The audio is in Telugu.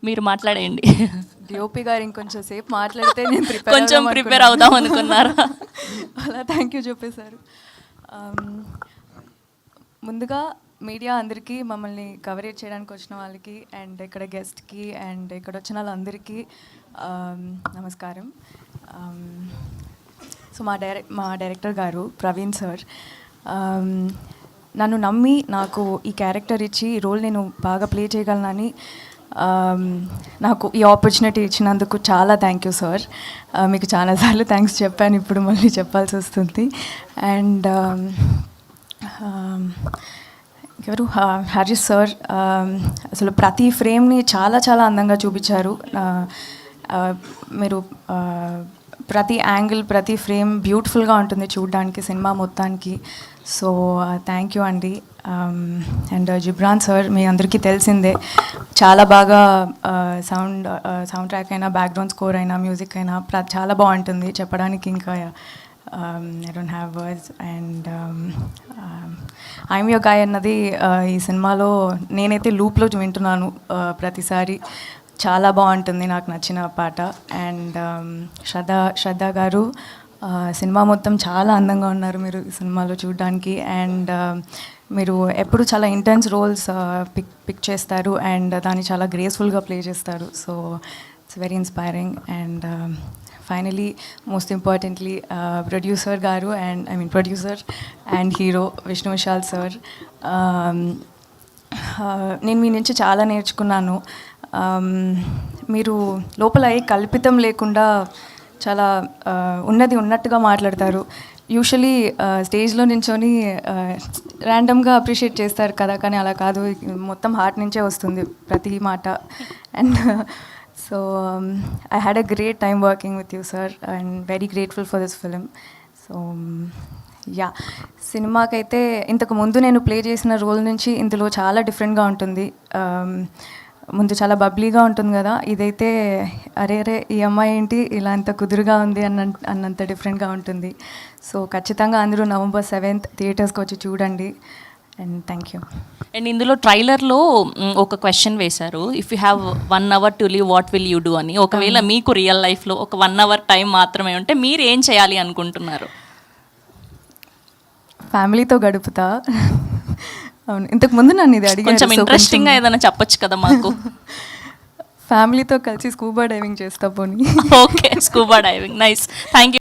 మీరు మాట్లాడేయండి. డిఓపి గారు ఇంకొంచెం సేపు మాట్లాడితే నేను కొంచెం ప్రిపేర్ అవుదాం అనుకున్నారా? అలా థ్యాంక్ యూ చెప్పేశారు. ముందుగా మీడియా అందరికీ, మమ్మల్ని కవరేజ్ చేయడానికి వచ్చిన వాళ్ళకి, అండ్ ఇక్కడ గెస్ట్కి, అండ్ ఇక్కడ వచ్చిన వాళ్ళందరికీ నమస్కారం. సో మా డైరెక్టర్ గారు ప్రవీణ్ సార్ నన్ను నమ్మి నాకు ఈ క్యారెక్టర్ ఇచ్చి ఈ రోల్ నేను బాగా ప్లే చేయగలనని నాకు ఈ ఆపర్చునిటీ ఇచ్చినందుకు చాలా థ్యాంక్ యూ సార్. మీకు చాలాసార్లు థ్యాంక్స్ చెప్పాను, ఇప్పుడు మళ్ళీ చెప్పాల్సి వస్తుంది. అండ్ ఎవరు హరీష్ సార్ అసలు ప్రతి ఫ్రేమ్ని చాలా చాలా అందంగా చూపించారు. మీరు ప్రతి యాంగిల్, ప్రతి ఫ్రేమ్ బ్యూటిఫుల్గా ఉంటుంది చూడడానికి సినిమా మొత్తానికి. సో థ్యాంక్ యూ అండి. అండ్ జిబ్రాన్ సార్ మీ అందరికీ తెలిసిందే, చాలా బాగా సౌండ్ ట్రాక్ అయినా, బ్యాక్గ్రౌండ్ స్కోర్ అయినా, మ్యూజిక్ అయినా చాలా బాగుంటుంది. చెప్పడానికి ఇంకా I don't have words. And I'm your guy అన్నది ఈ సినిమాలో నేనైతే లూప్లో వింటున్నాను ప్రతిసారి. చాలా బాగుంటుంది, నాకు నచ్చిన పాట. అండ్ శ్రద్ధ గారు సినిమా మొత్తం చాలా అందంగా ఉన్నారు మీరు ఈ సినిమాలో చూడడానికి. అండ్ మీరు ఎప్పుడు చాలా ఇంటెన్స్ రోల్స్ పిక్ చేస్తారు అండ్ దాన్ని చాలా గ్రేస్ఫుల్గా ప్లే చేస్తారు. So it's very inspiring. And finally most importantly producer గారు, and producer and hero Vishnu Vishal sir, నేను మీ నుంచి చాలా నేర్చుకున్నాను. మీరు లోపల ఏ కల్పితం లేకుండా చాలా ఉన్నది ఉన్నట్టుగా మాట్లాడతారు. యూజువలీ స్టేజ్లో నించొని ర్యాండమ్గా అప్రిషియేట్ చేస్తారు కదా, కానీ అలా కాదు, మొత్తం హార్ట్ నుంచే వస్తుంది ప్రతి మాట. And so I had a great time working with you sir, and very grateful for this film. So yeah, సినిమాకైతే ఇంతకు ముందు నేను ప్లే చేసిన రోల్ నుంచి ఇందులో చాలా డిఫరెంట్గా ఉంటుంది. ముందు చాలా బబ్లీగా ఉంటుంది కదా, ఇదైతే అరే ఈ అమ్మాయి ఏంటి ఇలా అంత కుదురుగా ఉంది అన్నంత డిఫరెంట్గా ఉంటుంది. సో ఖచ్చితంగా అందరూ November 7th థియేటర్స్కి వచ్చి చూడండి. And thank you. అండ్ ఇందులో ట్రైలర్లో ఒక క్వశ్చన్ వేశారు, if you have 1 hour to live what will you do అని. ఒకవేళ మీకు రియల్ లైఫ్లో ఒక 1 hour టైం మాత్రమే ఉంటే మీరు ఏం చేయాలి అనుకుంటున్నారు? ఫ్యామిలీతో గడుపుతా. అవును, ఇంతకు ముందు నన్ను ఇది అడిగారు, కొంచెం ఇంట్రెస్టింగ్గా ఏదైనా చెప్పొచ్చు కదా మాకు. ఫ్యామిలీతో కలిసి స్కూబా డైవింగ్ చేస్తా పోనీ. Okay, scuba diving, nice, thank you.